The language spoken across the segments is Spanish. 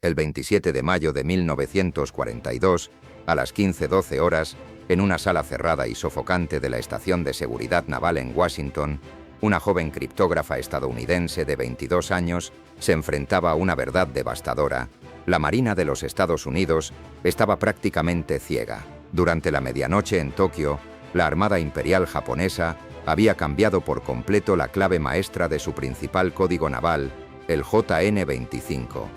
El 27 de mayo de 1942, a las 15:12 horas, en una sala cerrada y sofocante de la Estación de Seguridad Naval en Washington, una joven criptógrafa estadounidense de 22 años se enfrentaba a una verdad devastadora. La Marina de los Estados Unidos estaba prácticamente ciega. Durante la medianoche en Tokio, la Armada Imperial japonesa había cambiado por completo la clave maestra de su principal código naval, el JN-25.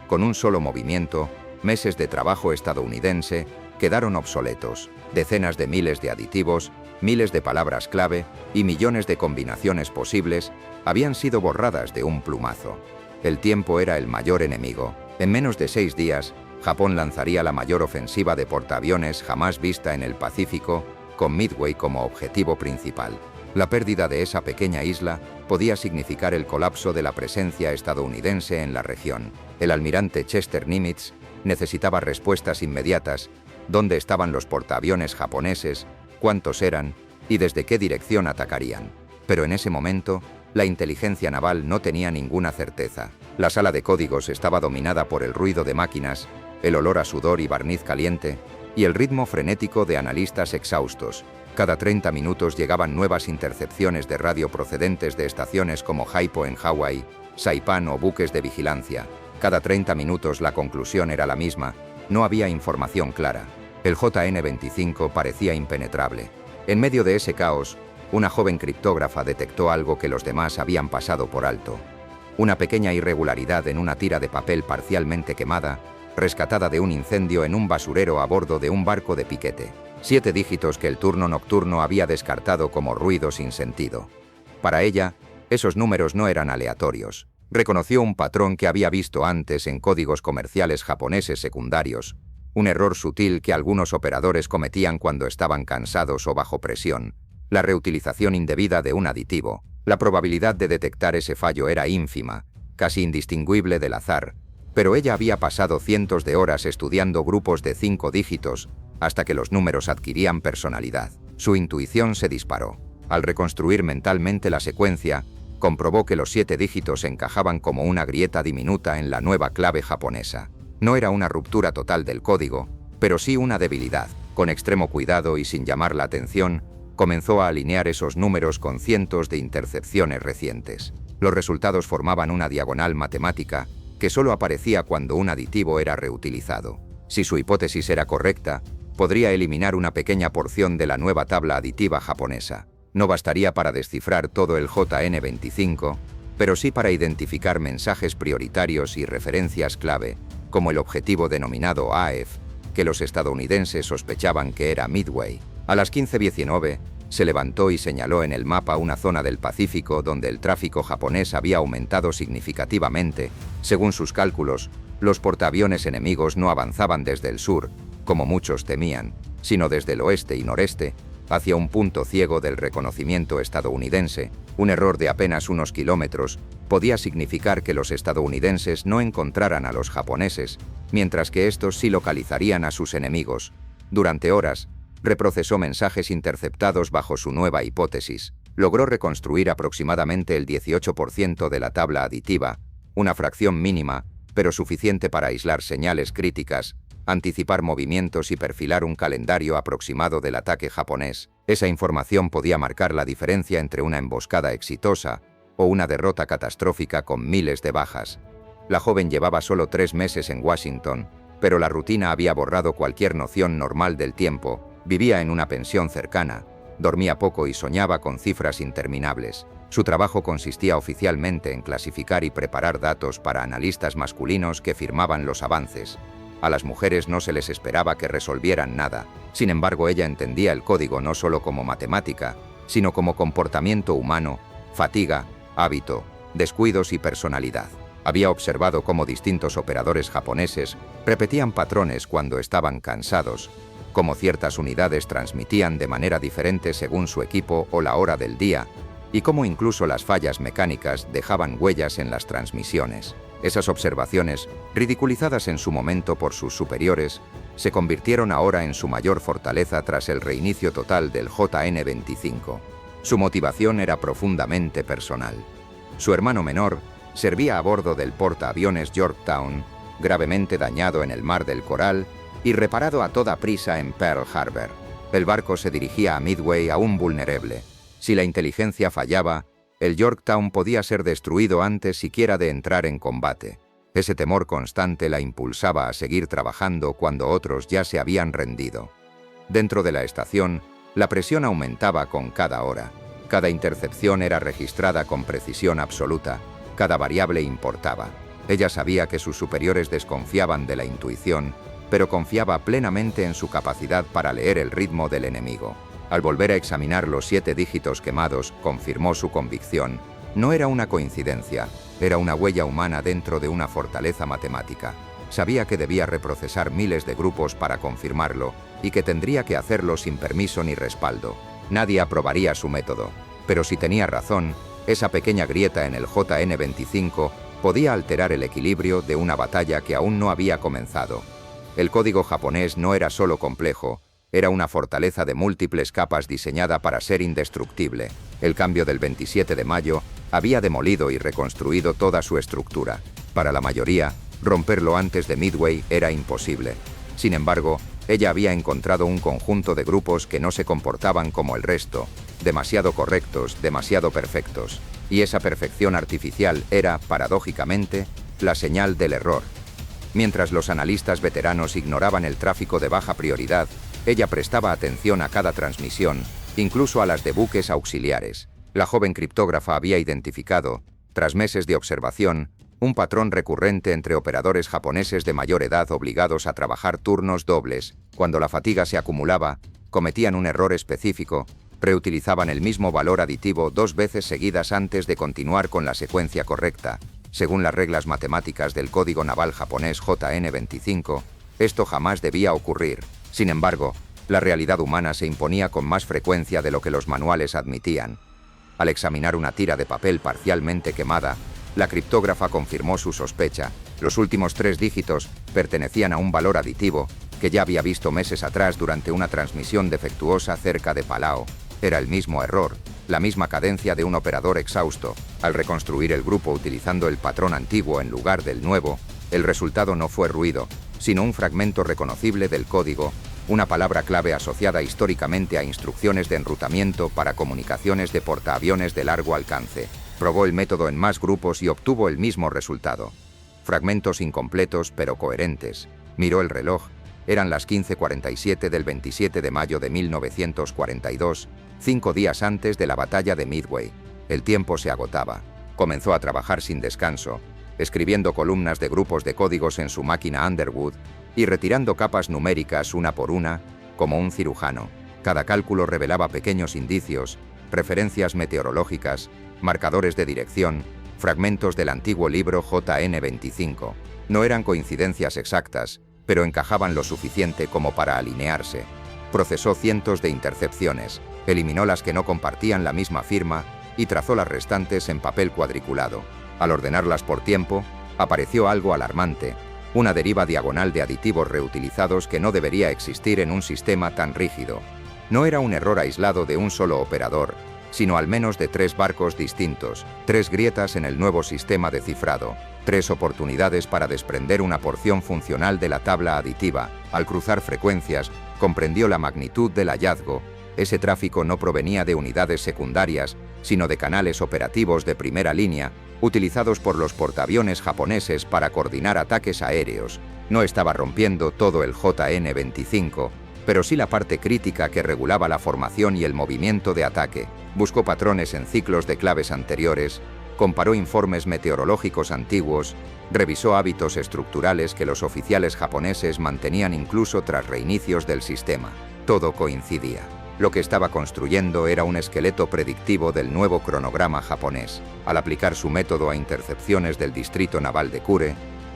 Con un solo movimiento, meses de trabajo estadounidense quedaron obsoletos. Decenas de miles de aditivos, miles de palabras clave y millones de combinaciones posibles habían sido borradas de un plumazo. El tiempo era el mayor enemigo. En menos de 6 días, Japón lanzaría la mayor ofensiva de portaaviones jamás vista en el Pacífico, con Midway como objetivo principal. La pérdida de esa pequeña isla podía significar el colapso de la presencia estadounidense en la región. El almirante Chester Nimitz necesitaba respuestas inmediatas. ¿Dónde estaban los portaaviones japoneses? ¿Cuántos eran? ¿Y desde qué dirección atacarían? Pero en ese momento, la inteligencia naval no tenía ninguna certeza. La sala de códigos estaba dominada por el ruido de máquinas, el olor a sudor y barniz caliente, y el ritmo frenético de analistas exhaustos. Cada 30 minutos llegaban nuevas intercepciones de radio procedentes de estaciones como Haipo en Hawái, Saipan o buques de vigilancia. Cada 30 minutos la conclusión era la misma: no había información clara. El JN-25 parecía impenetrable. En medio de ese caos, una joven criptógrafa detectó algo que los demás habían pasado por alto. Una pequeña irregularidad en una tira de papel parcialmente quemada, rescatada de un incendio en un basurero a bordo de un barco de piquete. 7 dígitos que el turno nocturno había descartado como ruido sin sentido. Para ella, esos números no eran aleatorios. Reconoció un patrón que había visto antes en códigos comerciales japoneses secundarios, un error sutil que algunos operadores cometían cuando estaban cansados o bajo presión, la reutilización indebida de un aditivo. La probabilidad de detectar ese fallo era ínfima, casi indistinguible del azar, pero ella había pasado cientos de horas estudiando grupos de 5 dígitos hasta que los números adquirían personalidad. Su intuición se disparó. Al reconstruir mentalmente la secuencia, comprobó que los 7 dígitos encajaban como una grieta diminuta en la nueva clave japonesa. No era una ruptura total del código, pero sí una debilidad. Con extremo cuidado y sin llamar la atención, comenzó a alinear esos números con cientos de intercepciones recientes. Los resultados formaban una diagonal matemática que solo aparecía cuando un aditivo era reutilizado. Si su hipótesis era correcta, podría eliminar una pequeña porción de la nueva tabla aditiva japonesa. No bastaría para descifrar todo el JN-25, pero sí para identificar mensajes prioritarios y referencias clave, como el objetivo denominado AEF, que los estadounidenses sospechaban que era Midway. A las 15:19, se levantó y señaló en el mapa una zona del Pacífico donde el tráfico japonés había aumentado significativamente. Según sus cálculos, los portaaviones enemigos no avanzaban desde el sur, como muchos temían, sino desde el oeste y noreste, hacia un punto ciego del reconocimiento estadounidense. Un error de apenas unos kilómetros podía significar que los estadounidenses no encontraran a los japoneses, mientras que estos sí localizarían a sus enemigos. Durante horas, reprocesó mensajes interceptados bajo su nueva hipótesis. Logró reconstruir aproximadamente el 18% de la tabla aditiva, una fracción mínima, pero suficiente para aislar señales críticas, anticipar movimientos y perfilar un calendario aproximado del ataque japonés. Esa información podía marcar la diferencia entre una emboscada exitosa o una derrota catastrófica con miles de bajas. La joven llevaba solo 3 meses en Washington, pero la rutina había borrado cualquier noción normal del tiempo. Vivía en una pensión cercana, dormía poco y soñaba con cifras interminables. Su trabajo consistía oficialmente en clasificar y preparar datos para analistas masculinos que firmaban los avances. A las mujeres no se les esperaba que resolvieran nada. Sin embargo, ella entendía el código no solo como matemática, sino como comportamiento humano, fatiga, hábito, descuidos y personalidad. Había observado cómo distintos operadores japoneses repetían patrones cuando estaban cansados, cómo ciertas unidades transmitían de manera diferente según su equipo o la hora del día, y cómo incluso las fallas mecánicas dejaban huellas en las transmisiones. Esas observaciones, ridiculizadas en su momento por sus superiores, se convirtieron ahora en su mayor fortaleza tras el reinicio total del JN-25. Su motivación era profundamente personal. Su hermano menor servía a bordo del portaaviones Yorktown, gravemente dañado en el Mar del Coral y reparado a toda prisa en Pearl Harbor. El barco se dirigía a Midway aún vulnerable. Si la inteligencia fallaba, el Yorktown podía ser destruido antes siquiera de entrar en combate. Ese temor constante la impulsaba a seguir trabajando cuando otros ya se habían rendido. Dentro de la estación, la presión aumentaba con cada hora. Cada intercepción era registrada con precisión absoluta. Cada variable importaba. Ella sabía que sus superiores desconfiaban de la intuición, pero confiaba plenamente en su capacidad para leer el ritmo del enemigo. Al volver a examinar los 7 dígitos quemados, confirmó su convicción. No era una coincidencia, era una huella humana dentro de una fortaleza matemática. Sabía que debía reprocesar miles de grupos para confirmarlo y que tendría que hacerlo sin permiso ni respaldo. Nadie aprobaría su método, pero si tenía razón, esa pequeña grieta en el JN-25 podía alterar el equilibrio de una batalla que aún no había comenzado. El código japonés no era solo complejo, era una fortaleza de múltiples capas diseñada para ser indestructible. El cambio del 27 de mayo había demolido y reconstruido toda su estructura. Para la mayoría, romperlo antes de Midway era imposible. Sin embargo, ella había encontrado un conjunto de grupos que no se comportaban como el resto, demasiado correctos, demasiado perfectos. Y esa perfección artificial era, paradójicamente, la señal del error. Mientras los analistas veteranos ignoraban el tráfico de baja prioridad, ella prestaba atención a cada transmisión, incluso a las de buques auxiliares. La joven criptógrafa había identificado, tras meses de observación, un patrón recurrente entre operadores japoneses de mayor edad obligados a trabajar turnos dobles. Cuando la fatiga se acumulaba, cometían un error específico, reutilizaban el mismo valor aditivo 2 veces seguidas antes de continuar con la secuencia correcta. Según las reglas matemáticas del código naval japonés JN-25, esto jamás debía ocurrir. Sin embargo, la realidad humana se imponía con más frecuencia de lo que los manuales admitían. Al examinar una tira de papel parcialmente quemada, la criptógrafa confirmó su sospecha. Los últimos 3 dígitos pertenecían a un valor aditivo que ya había visto meses atrás durante una transmisión defectuosa cerca de Palau. Era el mismo error, la misma cadencia de un operador exhausto. Al reconstruir el grupo utilizando el patrón antiguo en lugar del nuevo, el resultado no fue ruido, sino un fragmento reconocible del código, una palabra clave asociada históricamente a instrucciones de enrutamiento para comunicaciones de portaaviones de largo alcance. Probó el método en más grupos y obtuvo el mismo resultado. Fragmentos incompletos pero coherentes. Miró el reloj. Eran las 15:47 del 27 de mayo de 1942, 5 días antes de la batalla de Midway. El tiempo se agotaba. Comenzó a trabajar sin descanso, escribiendo columnas de grupos de códigos en su máquina Underwood y retirando capas numéricas una por una, como un cirujano. Cada cálculo revelaba pequeños indicios, referencias meteorológicas, marcadores de dirección, fragmentos del antiguo libro JN-25. No eran coincidencias exactas, pero encajaban lo suficiente como para alinearse. Procesó cientos de intercepciones, eliminó las que no compartían la misma firma y trazó las restantes en papel cuadriculado. Al ordenarlas por tiempo, apareció algo alarmante, una deriva diagonal de aditivos reutilizados que no debería existir en un sistema tan rígido. No era un error aislado de un solo operador, sino al menos de 3 barcos distintos, 3 grietas en el nuevo sistema de cifrado, 3 oportunidades para desprender una porción funcional de la tabla aditiva. Al cruzar frecuencias, comprendió la magnitud del hallazgo. Ese tráfico no provenía de unidades secundarias, sino de canales operativos de primera línea, utilizados por los portaaviones japoneses para coordinar ataques aéreos. No estaba rompiendo todo el JN-25, pero sí la parte crítica que regulaba la formación y el movimiento de ataque. Buscó patrones en ciclos de claves anteriores, comparó informes meteorológicos antiguos, revisó hábitos estructurales que los oficiales japoneses mantenían incluso tras reinicios del sistema. Todo coincidía. Lo que estaba construyendo era un esqueleto predictivo del nuevo cronograma japonés. Al aplicar su método a intercepciones del distrito naval de Kure,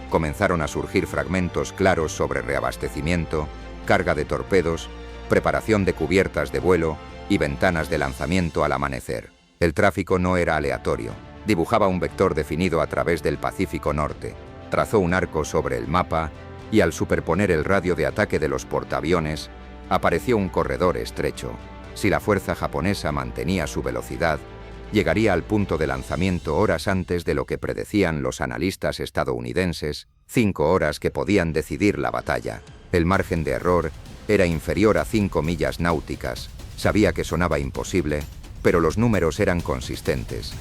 comenzaron a surgir fragmentos claros sobre reabastecimiento, carga de torpedos, preparación de cubiertas de vuelo y ventanas de lanzamiento al amanecer. El tráfico no era aleatorio. Dibujaba un vector definido a través del Pacífico Norte. Trazó un arco sobre el mapa y al superponer el radio de ataque de los portaaviones, apareció un corredor estrecho. Si la fuerza japonesa mantenía su velocidad, llegaría al punto de lanzamiento horas antes de lo que predecían los analistas estadounidenses 5 horas que podían decidir la batalla. El margen de error era inferior a 5 millas náuticas. Sabía que sonaba imposible, pero los números eran consistentes.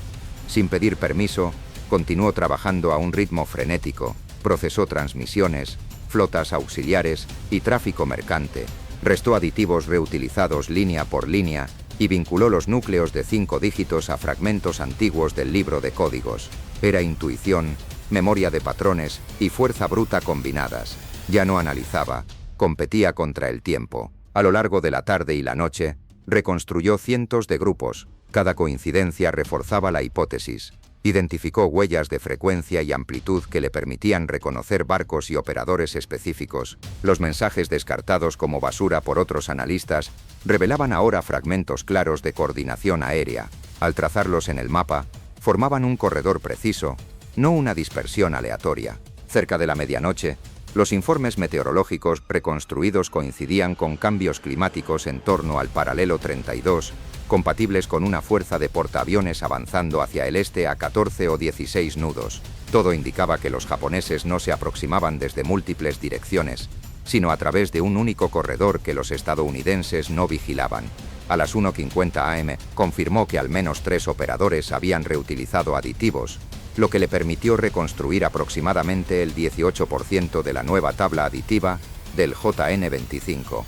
Sin pedir permiso, continuó trabajando a un ritmo frenético, procesó transmisiones, flotas auxiliares y tráfico mercante, restó aditivos reutilizados línea por línea y vinculó los núcleos de 5 dígitos a fragmentos antiguos del libro de códigos. Era intuición, memoria de patrones y fuerza bruta combinadas. Ya no analizaba, competía contra el tiempo. A lo largo de la tarde y la noche, reconstruyó cientos de grupos. Cada coincidencia reforzaba la hipótesis. Identificó huellas de frecuencia y amplitud que le permitían reconocer barcos y operadores específicos. Los mensajes descartados como basura por otros analistas revelaban ahora fragmentos claros de coordinación aérea. Al trazarlos en el mapa, formaban un corredor preciso, no una dispersión aleatoria. Cerca de la medianoche, los informes meteorológicos preconstruidos coincidían con cambios climáticos en torno al paralelo 32, compatibles con una fuerza de portaaviones avanzando hacia el este a 14 o 16 nudos. Todo indicaba que los japoneses no se aproximaban desde múltiples direcciones, sino a través de un único corredor que los estadounidenses no vigilaban. A las 1:50 am, confirmó que al menos 3 operadores habían reutilizado aditivos, lo que le permitió reconstruir aproximadamente el 18% de la nueva tabla aditiva del JN-25.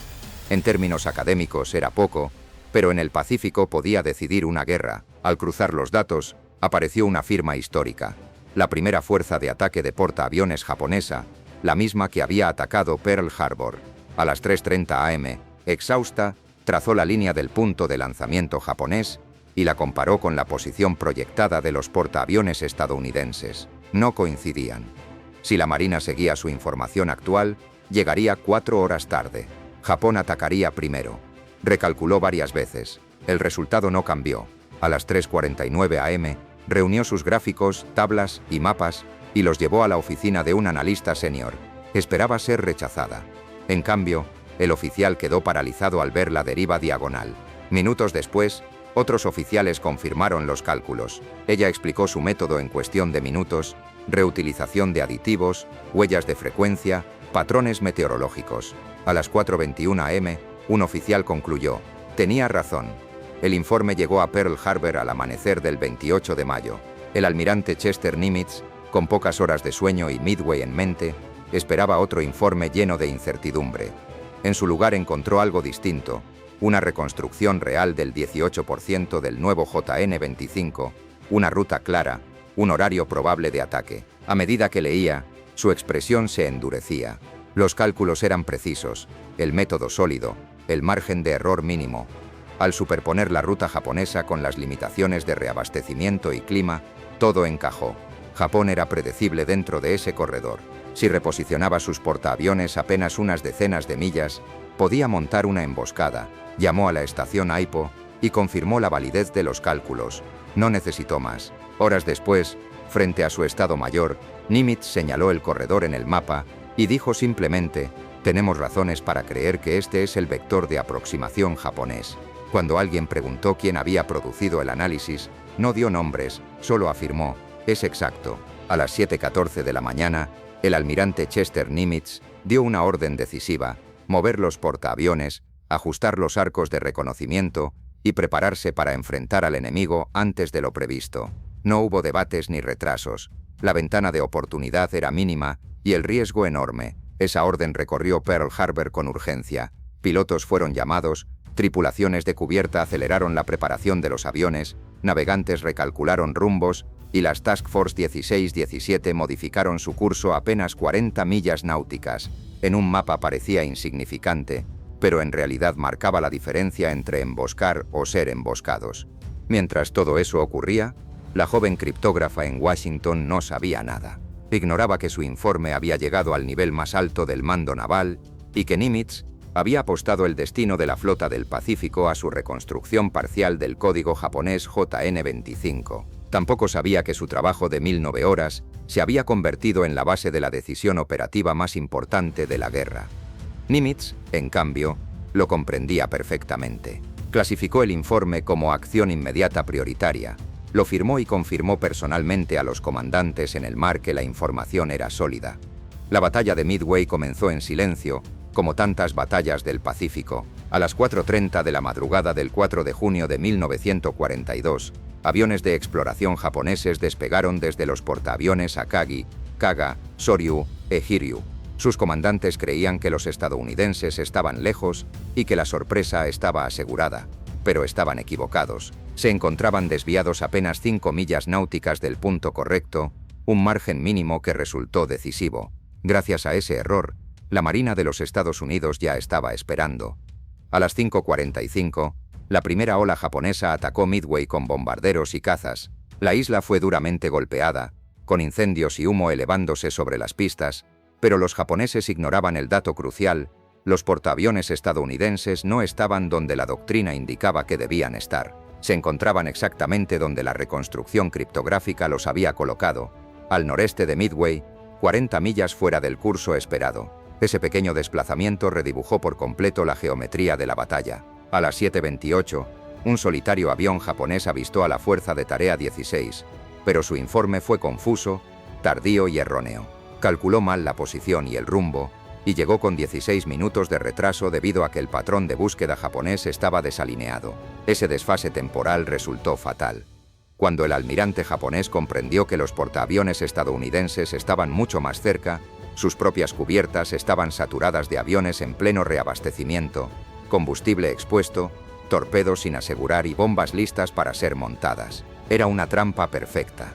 En términos académicos era poco, pero en el Pacífico podía decidir una guerra. Al cruzar los datos, apareció una firma histórica. La primera fuerza de ataque de portaaviones japonesa, la misma que había atacado Pearl Harbor. A las 3:30 am, exhausta, trazó la línea del punto de lanzamiento japonés y la comparó con la posición proyectada de los portaaviones estadounidenses. No coincidían. Si la Marina seguía su información actual, llegaría 4 horas tarde. Japón atacaría primero. Recalculó varias veces. El resultado no cambió. A las 3:49 am, reunió sus gráficos, tablas y mapas y los llevó a la oficina de un analista senior. Esperaba ser rechazada. En cambio, el oficial quedó paralizado al ver la deriva diagonal. Minutos después, otros oficiales confirmaron los cálculos. Ella explicó su método en cuestión de minutos: reutilización de aditivos, huellas de frecuencia, patrones meteorológicos. A las 4:21 am, un oficial concluyó: tenía razón. El informe llegó a Pearl Harbor al amanecer del 28 de mayo. El almirante Chester Nimitz, con pocas horas de sueño y Midway en mente, esperaba otro informe lleno de incertidumbre. En su lugar encontró algo distinto: una reconstrucción real del 18% del nuevo JN-25, una ruta clara, un horario probable de ataque. A medida que leía, su expresión se endurecía. Los cálculos eran precisos, el método sólido, el margen de error mínimo. Al superponer la ruta japonesa con las limitaciones de reabastecimiento y clima, todo encajó. Japón era predecible dentro de ese corredor. Si reposicionaba sus portaaviones apenas unas decenas de millas, podía montar una emboscada. Llamó a la estación Aipo y confirmó la validez de los cálculos. No necesitó más. Horas después, frente a su estado mayor, Nimitz señaló el corredor en el mapa y dijo simplemente: tenemos razones para creer que este es el vector de aproximación japonés. Cuando alguien preguntó quién había producido el análisis, no dio nombres, solo afirmó: es exacto. A las 7:14 de la mañana, el almirante Chester Nimitz dio una orden decisiva: mover los portaaviones, ajustar los arcos de reconocimiento y prepararse para enfrentar al enemigo antes de lo previsto. No hubo debates ni retrasos. La ventana de oportunidad era mínima y el riesgo enorme. Esa orden recorrió Pearl Harbor con urgencia. Pilotos fueron llamados, tripulaciones de cubierta aceleraron la preparación de los aviones, navegantes recalcularon rumbos y las Task Force 16-17 modificaron su curso apenas 40 millas náuticas. En un mapa parecía insignificante, pero en realidad marcaba la diferencia entre emboscar o ser emboscados. Mientras todo eso ocurría, la joven criptógrafa en Washington no sabía nada. Ignoraba que su informe había llegado al nivel más alto del mando naval y que Nimitz había apostado el destino de la flota del Pacífico a su reconstrucción parcial del código japonés JN-25. Tampoco sabía que su trabajo de 1009 horas se había convertido en la base de la decisión operativa más importante de la guerra. Nimitz, en cambio, lo comprendía perfectamente. Clasificó el informe como acción inmediata prioritaria, lo firmó y confirmó personalmente a los comandantes en el mar que la información era sólida. La batalla de Midway comenzó en silencio, como tantas batallas del Pacífico. A las 4:30 de la madrugada del 4 de junio de 1942, aviones de exploración japoneses despegaron desde los portaaviones Akagi, Kaga, Soryu e Hiryu. Sus comandantes creían que los estadounidenses estaban lejos y que la sorpresa estaba asegurada, pero estaban equivocados. Se encontraban desviados apenas 5 millas náuticas del punto correcto, un margen mínimo que resultó decisivo. Gracias a ese error, la Marina de los Estados Unidos ya estaba esperando. A las 5:45, la primera ola japonesa atacó Midway con bombarderos y cazas. La isla fue duramente golpeada, con incendios y humo elevándose sobre las pistas, pero los japoneses ignoraban el dato crucial: los portaaviones estadounidenses no estaban donde la doctrina indicaba que debían estar. Se encontraban exactamente donde la reconstrucción criptográfica los había colocado, al noreste de Midway, 40 millas fuera del curso esperado. Ese pequeño desplazamiento redibujó por completo la geometría de la batalla. A las 7:28, un solitario avión japonés avistó a la Fuerza de Tarea 16, pero su informe fue confuso, tardío y erróneo. Calculó mal la posición y el rumbo, y llegó con 16 minutos de retraso debido a que el patrón de búsqueda japonés estaba desalineado. Ese desfase temporal resultó fatal. Cuando el almirante japonés comprendió que los portaaviones estadounidenses estaban mucho más cerca, sus propias cubiertas estaban saturadas de aviones en pleno reabastecimiento, combustible expuesto, torpedos sin asegurar y bombas listas para ser montadas. Era una trampa perfecta.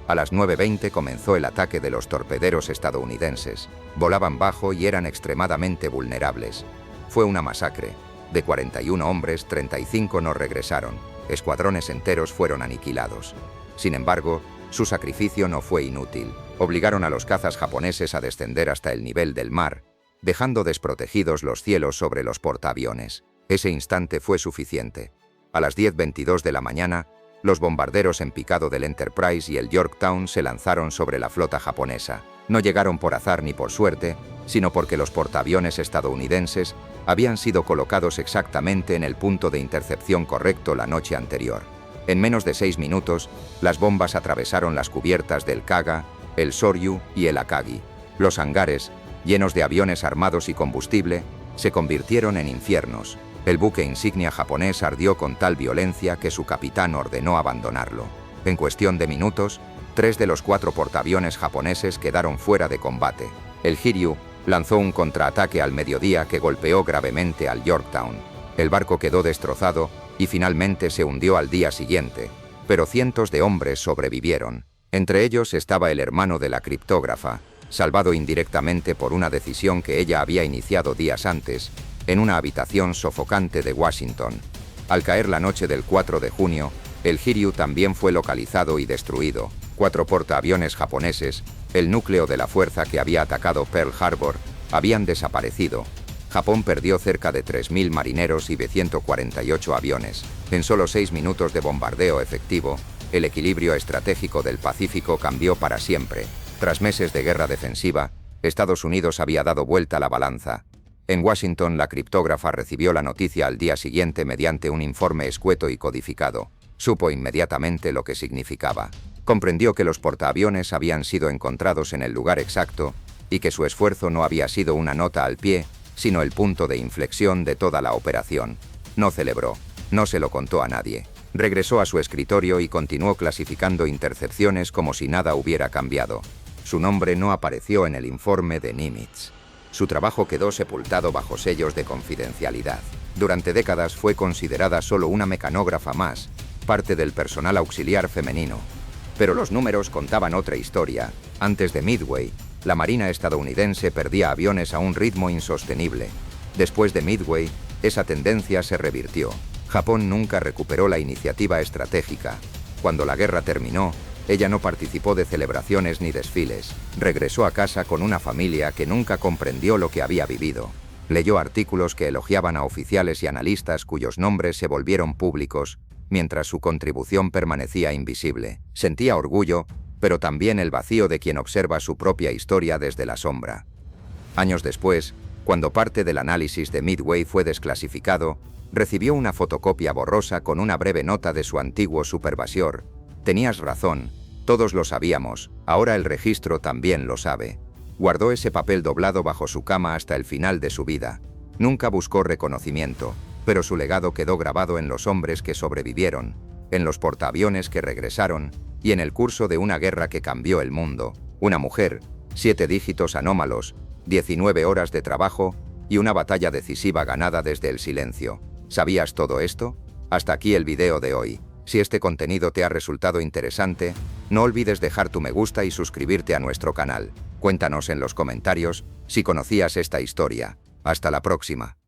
A las 9:20 comenzó el ataque de los torpederos estadounidenses. Volaban bajo y eran extremadamente vulnerables. Fue una masacre. De 41 hombres, 35 no regresaron. Escuadrones enteros fueron aniquilados. Sin embargo, su sacrificio no fue inútil. Obligaron a los cazas japoneses a descender hasta el nivel del mar, dejando desprotegidos los cielos sobre los portaaviones. Ese instante fue suficiente. A las 10:22 de la mañana, los bombarderos en picado del Enterprise y el Yorktown se lanzaron sobre la flota japonesa. No llegaron por azar ni por suerte, sino porque los portaaviones estadounidenses habían sido colocados exactamente en el punto de intercepción correcto la noche anterior. En menos de 6 minutos, las bombas atravesaron las cubiertas del Kaga, el Soryu y el Akagi. Los hangares, llenos de aviones armados y combustible, se convirtieron en infiernos. El buque insignia japonés ardió con tal violencia que su capitán ordenó abandonarlo. En cuestión de minutos, 3 de los 4 portaaviones japoneses quedaron fuera de combate. El Hiryu lanzó un contraataque al mediodía que golpeó gravemente al Yorktown. El barco quedó destrozado y finalmente se hundió al día siguiente, pero cientos de hombres sobrevivieron. Entre ellos estaba el hermano de la criptógrafa, salvado indirectamente por una decisión que ella había iniciado días antes, en una habitación sofocante de Washington. Al caer la noche del 4 de junio, el Hiryu también fue localizado y destruido. 4 portaaviones japoneses, el núcleo de la fuerza que había atacado Pearl Harbor, habían desaparecido. Japón perdió cerca de 3.000 marineros y de 148 aviones. En solo 6 minutos de bombardeo efectivo, el equilibrio estratégico del Pacífico cambió para siempre. Tras meses de guerra defensiva, Estados Unidos había dado vuelta la balanza. En Washington, la criptógrafa recibió la noticia al día siguiente mediante un informe escueto y codificado. Supo inmediatamente lo que significaba. Comprendió que los portaaviones habían sido encontrados en el lugar exacto y que su esfuerzo no había sido una nota al pie, sino el punto de inflexión de toda la operación. No celebró, no se lo contó a nadie. Regresó a su escritorio y continuó clasificando intercepciones como si nada hubiera cambiado. Su nombre no apareció en el informe de Nimitz. Su trabajo quedó sepultado bajo sellos de confidencialidad. Durante décadas fue considerada solo una mecanógrafa más, parte del personal auxiliar femenino. Pero los números contaban otra historia. Antes de Midway, la Marina estadounidense perdía aviones a un ritmo insostenible. Después de Midway, esa tendencia se revirtió. Japón nunca recuperó la iniciativa estratégica. Cuando la guerra terminó, ella no participó de celebraciones ni desfiles. Regresó a casa con una familia que nunca comprendió lo que había vivido. Leyó artículos que elogiaban a oficiales y analistas cuyos nombres se volvieron públicos, mientras su contribución permanecía invisible. Sentía orgullo, pero también el vacío de quien observa su propia historia desde la sombra. Años después, cuando parte del análisis de Midway fue desclasificado, recibió una fotocopia borrosa con una breve nota de su antiguo supervisor. Tenías razón, todos lo sabíamos, ahora el registro también lo sabe. Guardó ese papel doblado bajo su cama hasta el final de su vida. Nunca buscó reconocimiento, pero su legado quedó grabado en los hombres que sobrevivieron, en los portaaviones que regresaron y en el curso de una guerra que cambió el mundo. Una mujer, 7 dígitos anómalos, 19 horas de trabajo y una batalla decisiva ganada desde el silencio. ¿Sabías todo esto? Hasta aquí el video de hoy. Si este contenido te ha resultado interesante, no olvides dejar tu me gusta y suscribirte a nuestro canal. Cuéntanos en los comentarios si conocías esta historia. Hasta la próxima.